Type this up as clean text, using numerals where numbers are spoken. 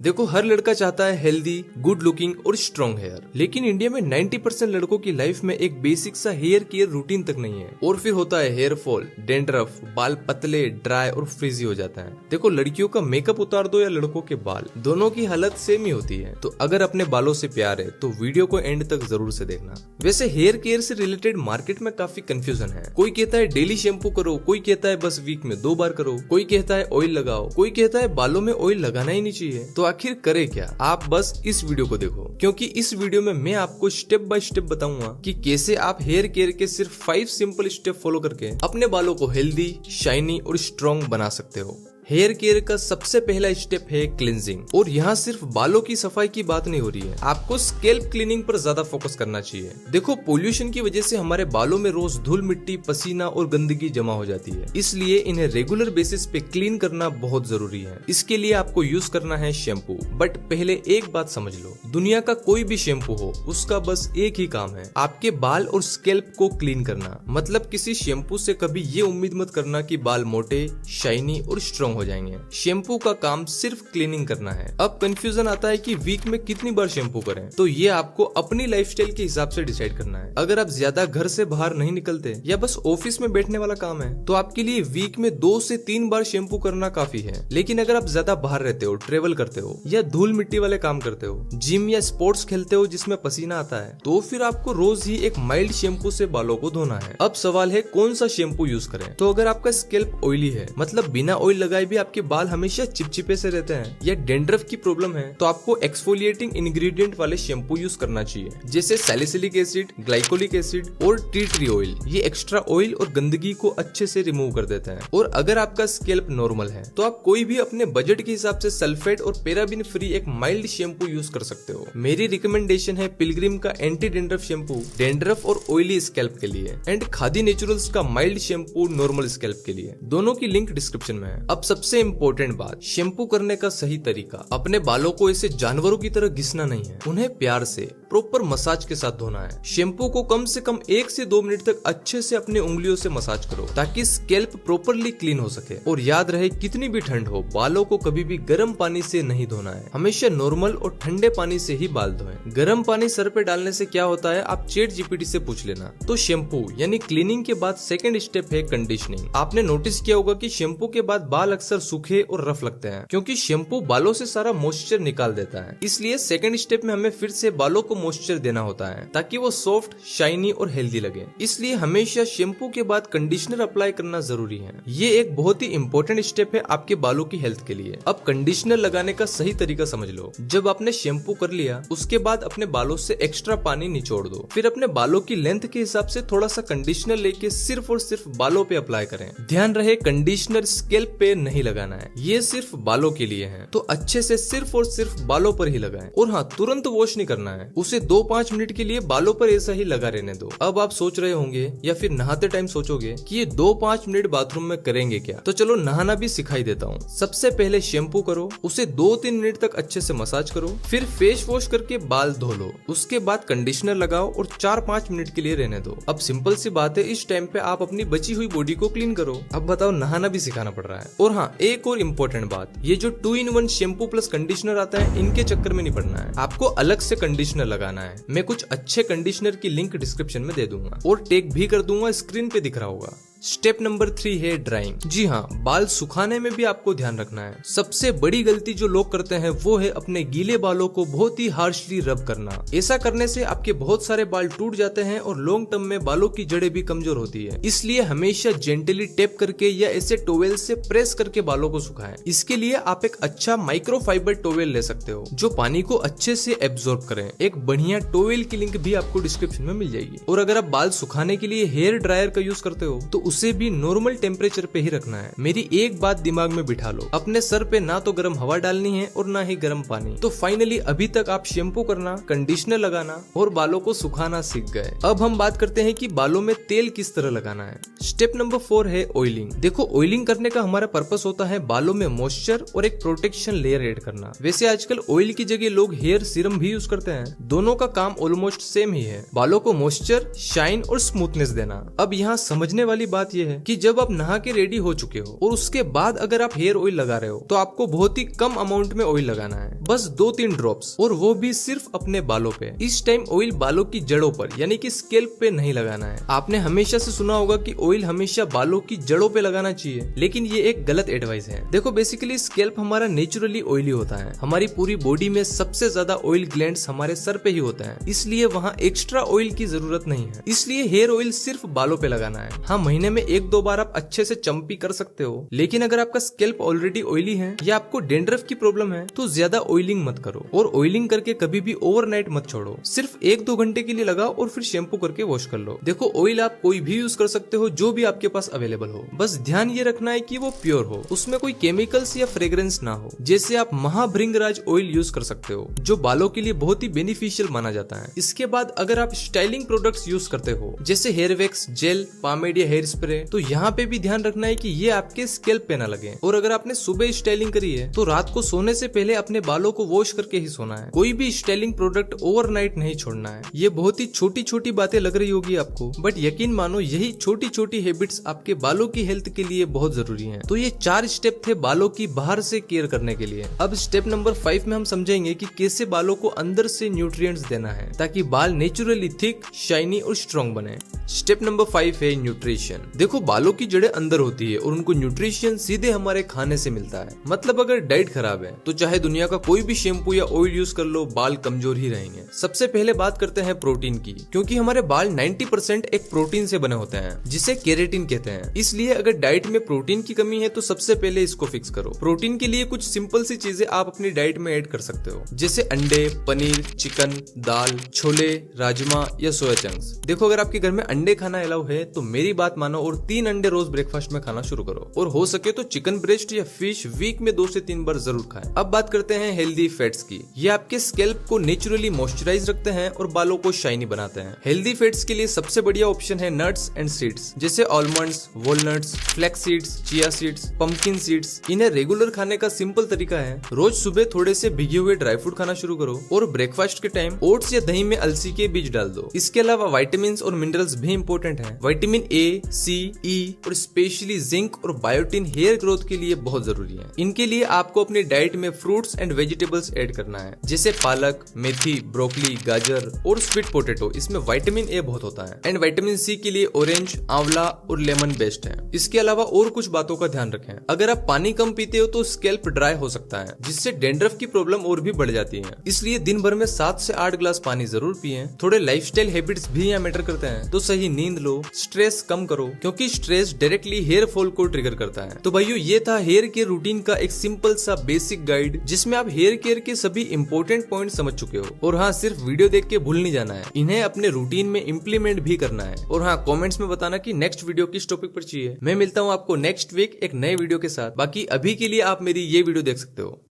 देखो, हर लड़का चाहता है हेल्दी, गुड लुकिंग और स्ट्रॉन्ग हेयर, लेकिन इंडिया में 90% लड़कों की लाइफ में एक बेसिक सा हेयर केयर रूटीन तक नहीं है। और फिर होता है हेयर फॉल, डेंड्रफ, बाल पतले, ड्राई और फ्रीजी हो जाता है। देखो, लड़कियों का मेकअप उतार दो या लड़कों के बाल, दोनों की हालत सेम ही होती है। तो अगर अपने बालों से प्यार है तो वीडियो को एंड तक जरूर से देखना। वैसे हेयर केयर से रिलेटेड मार्केट में काफी कंफ्यूजन है। कोई कहता है डेली शैम्पू करो, कोई कहता है बस वीक में 2 बार करो, कोई कहता है ऑयल लगाओ, कोई कहता है बालों में ऑयल लगाना ही नहीं चाहिए। तो आखिर करे क्या? आप बस इस वीडियो को देखो, क्योंकि इस वीडियो में मैं आपको स्टेप बाय स्टेप बताऊंगा कि कैसे आप हेयर केयर के सिर्फ 5 सिंपल स्टेप फॉलो करके अपने बालों को हेल्दी, शाइनी और स्ट्रॉन्ग बना सकते हो। हेयर केयर का सबसे पहला स्टेप है क्लींजिंग। और यहाँ सिर्फ बालों की सफाई की बात नहीं हो रही है, आपको स्कैल्प क्लीनिंग पर ज्यादा फोकस करना चाहिए। देखो, पोल्यूशन की वजह से हमारे बालों में रोज धूल मिट्टी, पसीना और गंदगी जमा हो जाती है, इसलिए इन्हें रेगुलर बेसिस पे क्लीन करना बहुत जरूरी है। इसके लिए आपको यूज करना है शैम्पू। बट पहले एक बात समझ लो, दुनिया का कोई भी शैम्पू हो, उसका बस एक ही काम है, आपके बाल और स्कैल्प को क्लीन करना। मतलब किसी शैम्पू से कभी ये उम्मीद मत करना कि बाल मोटे, शाइनी और स्ट्रॉन्ग हो जाएंगे। शैम्पू का काम सिर्फ क्लीनिंग करना है। अब कंफ्यूजन आता है कि वीक में कितनी बार शैम्पू करें, तो ये आपको अपनी लाइफस्टाइल के हिसाब से डिसाइड करना है। अगर आप ज्यादा घर से बाहर नहीं निकलते या बस ऑफिस में बैठने वाला काम है, तो आपके लिए वीक में 2 से 3 बार शैम्पू करना काफी है। लेकिन अगर आप ज्यादा बाहर रहते हो, ट्रेवल करते हो या धूल मिट्टी वाले काम करते हो, जिम या स्पोर्ट्स खेलते हो जिसमें पसीना आता है, तो फिर आपको रोज ही एक माइल्ड शैम्पू से बालों को धोना है। अब सवाल है कौन सा शैम्पू यूज करें। तो अगर आपका स्कैल्प ऑयली है, मतलब बिना ऑयल लगाए भी आपके बाल हमेशा चिपचिपे से रहते हैं, या डेंड्रफ की प्रॉब्लम है, तो आपको एक्सफोलिएटिंग इंग्रेडिएंट वाले शैम्पू यूज करना चाहिए, जैसे सैलिसिलिक एसिड, ग्लाइकोलिक एसिड और टी ट्री ऑयल। ये एक्स्ट्रा ऑयल और गंदगी को अच्छे से रिमूव कर देते हैं। और अगर आपका स्कैल्प नॉर्मल है, तो आप कोई भी अपने बजट के हिसाब से सल्फेट और पैराबिन फ्री एक माइल्ड शैम्पू यूज कर सकते हो। मेरी रिकमेंडेशन है पिलग्रिम का एंटी डेंड्रफ शैम्पू, डेंड्रफ और ऑयली स्कैल्प के लिए, एंड खादी नेचुरल्स का माइल्ड शैम्पू नॉर्मल स्कैल्प के लिए। दोनों की लिंक डिस्क्रिप्शन में है। अब सबसे इम्पोर्टेंट बात, शैम्पू करने का सही तरीका। अपने बालों को ऐसे जानवरों की तरह घिसना नहीं है, उन्हें प्यार से प्रॉपर मसाज के साथ धोना है। शैम्पू को कम से कम 1 से 2 मिनट तक अच्छे से अपने उंगलियों से मसाज करो, ताकि स्कैल्प प्रॉपरली क्लीन हो सके। और याद रहे, कितनी भी ठंड हो, बालों को कभी भी गर्म पानी से नहीं धोना है। हमेशा नॉर्मल और ठंडे पानी से ही बाल धोएं। गर्म पानी सर पे डालने से क्या होता है, आप चैट जीपीटी से पूछ लेना। तो शैम्पू यानी क्लीनिंग के बाद सेकंड स्टेप है कंडीशनिंग। आपने नोटिस किया होगा कि शैम्पू के बाद बाल अक्सर सूखे और रफ लगते हैं, क्योंकि शैम्पू बालों से सारा मॉइस्चर निकाल देता है। इसलिए सेकंड स्टेप में हमें फिर से बालों को मॉइस्चर देना होता है, ताकि वो सॉफ्ट, शाइनी और हेल्दी लगे। इसलिए हमेशा शैम्पू के बाद कंडीशनर अप्लाई करना जरूरी है। ये एक बहुत ही इंपॉर्टेंट स्टेप है आपके बालों की हेल्थ के लिए। अब कंडीशनर लगाने का सही तरीका समझ लो। जब आपने शैम्पू कर लिया, उसके बाद अपने बालों से एक्स्ट्रा पानी निचोड़ दो। फिर अपने बालों की लेंथ के हिसाब से थोड़ा सा कंडीशनर लेके सिर्फ और सिर्फ बालों पे अप्लाई करें। ध्यान रहे, कंडीशनर स्कैल्प पे नहीं लगाना है, ये सिर्फ बालों के लिए है। तो अच्छे से सिर्फ और सिर्फ बालों पर ही लगाएं। और हाँ, तुरंत वॉश नहीं करना है, उसे 2-5 मिनट के लिए बालों पर ऐसा ही लगा रहने दो। अब आप सोच रहे होंगे या फिर नहाते टाइम सोचोगे कि ये 2-5 मिनट बाथरूम में करेंगे क्या, तो चलो नहाना भी सिखाई देता हूँ। सबसे पहले शैम्पू करो, उसे 2-3 मिनट तक अच्छे से मसाज करो, फिर फेस वॉश करके बाल धो लो। उसके बाद कंडीशनर लगाओ और 4-5 मिनट के लिए रहने दो। अब सिंपल सी बात है, इस टाइम पे आप अपनी बची हुई बॉडी को क्लीन करो। अब बताओ, नहाना भी सिखाना पड़ रहा है। और हाँ, एक और इम्पोर्टेंट बात, ये जो 2-in-1 शैम्पू प्लस कंडीशनर आता है, इनके चक्कर में नहीं पड़ना है। आपको अलग से कंडीशनर लगाना है। मैं कुछ अच्छे कंडीशनर की लिंक डिस्क्रिप्शन में दे दूंगा और टैग भी कर दूंगा, स्क्रीन पे दिख रहा होगा। स्टेप नंबर 3 है ड्राइंग। जी हाँ, बाल सुखाने में भी आपको ध्यान रखना है। सबसे बड़ी गलती जो लोग करते हैं वो है अपने गीले बालों को बहुत ही हार्शली रब करना। ऐसा करने से आपके बहुत सारे बाल टूट जाते हैं और लॉन्ग टर्म में बालों की जड़ें भी कमजोर होती है। इसलिए हमेशा जेंटली टैप करके या ऐसे टॉवेल से प्रेस करके बालों को सुखाएं। इसके लिए आप एक अच्छा माइक्रोफाइबर टॉवेल ले सकते हो, जो पानी को अच्छे से एब्जॉर्ब करे। एक बढ़िया टॉवेल की लिंक भी आपको डिस्क्रिप्शन में मिल जाएगी। और अगर आप बाल सुखाने के लिए हेयर ड्रायर का यूज करते हो, तो उसे भी नॉर्मल टेम्परेचर पे ही रखना है। मेरी एक बात दिमाग में बिठा लो, अपने सर पे ना तो गर्म हवा डालनी है और ना ही गर्म पानी। तो फाइनली अभी तक आप शैम्पू करना, कंडीशनर लगाना और बालों को सुखाना सीख गए। अब हम बात करते हैं कि बालों में तेल किस तरह लगाना है। स्टेप नंबर 4 है ऑयलिंग। देखो, ऑयलिंग करने का हमारा पर्पस होता है बालों में मॉइस्चर और एक प्रोटेक्शन लेयर ऐड करना। वैसे आजकल ऑयल की जगह लोग हेयर सीरम भी यूज करते हैं। दोनों का काम ऑलमोस्ट सेम ही है, बालों को मॉइस्चर, शाइन और स्मूथनेस देना। अब यहाँ समझने वाली बात बात यह है कि जब आप नहा के रेडी हो चुके हो और उसके बाद अगर आप हेयर ऑयल लगा रहे हो तो आपको बहुत ही कम अमाउंट में ऑयल लगाना है, बस 2-3 ड्रॉप्स, और वो भी सिर्फ अपने बालों पे। इस टाइम ऑयल बालों की जड़ों पर यानी कि स्कैल्प पे नहीं लगाना है। आपने हमेशा से सुना होगा कि ऑयल हमेशा बालों की जड़ों पे लगाना चाहिए, लेकिन ये एक गलत एडवाइस है। देखो बेसिकली स्कैल्प हमारा नेचुरली ऑयली होता है। हमारी पूरी बॉडी में सबसे ज्यादा ऑयल ग्लैंड्स हमारे सर पे ही होते हैं, इसलिए वहाँ एक्स्ट्रा ऑयल की जरूरत नहीं है। इसलिए हेयर ऑयल सिर्फ बालों पे लगाना है। हाँ, महीने में 1-2 बार आप अच्छे से चंपी कर सकते हो, लेकिन अगर आपका स्कैल्प ऑलरेडी ऑयली है या आपको डेंड्रफ की प्रॉब्लम है तो ज्यादा ऑयलिंग मत करो, और ऑयलिंग करके कभी भी ओवरनाइट मत छोड़ो। सिर्फ 1-2 घंटे के लिए लगाओ और फिर शैम्पू करके वॉश कर लो। देखो ऑयल आप कोई भी यूज कर सकते हो जो भी आपके पास अवेलेबल हो, बस ध्यान ये रखना है कि वो प्योर हो, उसमें कोई केमिकल्स या फ्रेग्रेंस ना हो। जैसे आप महाभृंगराज ऑयल यूज कर सकते हो जो बालों के लिए बहुत ही बेनिफिशियल माना जाता है। इसके बाद अगर आप स्टाइलिंग प्रोडक्ट्स यूज करते हो जैसे हेयर वैक्स, जेल, पामेड या हेयर स्प्रे, तो यहाँ पे भी ध्यान रखना है कि ये आपके स्कैल्प पे ना लगे। और अगर आपने सुबह स्टाइलिंग करी है तो रात को सोने से पहले अपने बालों को वॉश करके ही सोना है। कोई भी स्टाइलिंग प्रोडक्ट ओवरनाइट नहीं छोड़ना है। ये बहुत ही छोटी छोटी बातें लग रही होगी आपको, बट यकीन मानो यही छोटी छोटी हैबिट्स आपके बालों की हेल्थ के लिए बहुत जरूरी है। तो ये 4 स्टेप थे बालों की बाहर से केयर करने के लिए। अब स्टेप नंबर 5 में हम समझेंगे कि कैसे बालों को अंदर से न्यूट्रिएंट्स देना है ताकि बाल नेचुरली थिक, शाइनी और स्ट्रॉन्ग बने। स्टेप नंबर 5 है न्यूट्रिशन। देखो बालों की जड़ें अंदर होती है और उनको न्यूट्रिशन सीधे हमारे खाने से मिलता है। मतलब अगर डाइट खराब है तो चाहे दुनिया का कोई भी शैम्पू या ऑयल यूज कर लो, बाल कमजोर ही रहेंगे। सबसे पहले बात करते हैं प्रोटीन की, क्योंकि हमारे बाल 90% एक प्रोटीन से बने होते हैं जिसे केराटिन कहते हैं। इसलिए अगर डाइट में प्रोटीन की कमी है तो सबसे पहले इसको फिक्स करो। प्रोटीन के लिए कुछ सिंपल सी चीजें आप अपनी डाइट में ऐड कर सकते हो, जैसे अंडे, पनीर, चिकन, दाल, छोले, राजमा या सोया चंक्स। देखो अगर आपके घर में अंडे खाना अलाउ है तो मेरी बात मानो और 3 अंडे रोज ब्रेकफास्ट में खाना शुरू करो, और हो सके तो चिकन ब्रेस्ट या फिश वीक में 2 से 3 बार जरूर खाएं। अब बात करते हैं हेल्दी फैट्स की। ये आपके स्कैल्प को नेचुरली मॉइस्चराइज रखते हैं और बालों को शाइनी बनाते हैं। हेल्दी फैट्स के लिए सबसे बढ़िया ऑप्शन है नट्स एंड सीड्स, जैसे almonds, walnuts, flax seeds, chia seeds, pumpkin seeds. इन्हें रेगुलर खाने का सिंपल तरीका है, रोज सुबह थोड़े से भिगे हुए ड्राई फ्रूट खाना शुरू करो और ब्रेकफास्ट के टाइम ओट्स या दही में अलसी के बीज डाल दो। इसके अलावा विटामिन और मिनरल्स भी इंपॉर्टेंट हैं। विटामिन ए, सी, ई और स्पेशली जिंक और बायोटिन हेयर ग्रोथ के लिए बहुत जरूरी है। इनके लिए आपको अपनी डाइट में फ्रूट्स एंड वेजिटेबल्स ऐड करना है, जैसे पालक, मेथी, ब्रोकली, गाजर और स्वीट पोटैटो। इसमें विटामिन ए बहुत होता है। एंड विटामिन सी के लिए ऑरेंज, आंवला और लेमन बेस्ट है। इसके अलावा और कुछ बातों का ध्यान रखें। अगर आप पानी कम पीते हो तो स्कैल्प ड्राई हो सकता है, जिससे डैंड्रफ की प्रॉब्लम और भी बढ़ जाती है। इसलिए दिन भर में 7 से 8 ग्लास पानी जरूर पिएं। थोड़े लाइफस्टाइल हैबिट्स भी यहाँ मैटर करते हैं, तो सही नींद लो, स्ट्रेस कम करो, क्योंकि स्ट्रेस डायरेक्टली हेयर फॉल को ट्रिगर करता है। तो भाइयों ये था हेयर केयर रूटीन का एक सिंपल सा बेसिक गाइड, जिसमें आप हेयर केयर के सभी इंपॉर्टेंट पॉइंट समझ चुके हो। और हाँ, सिर्फ वीडियो देख के भूल नहीं जाना है, इन्हें अपने रूटीन में इम्प्लीमेंट भी करना है। और हाँ, कमेंट्स में बताना कि नेक्स्ट वीडियो किस टॉपिक पर चाहिए। मैं मिलता हूँ आपको नेक्स्ट वीक एक नए वीडियो के साथ। बाकी अभी के लिए आप मेरी ये वीडियो देख सकते हो।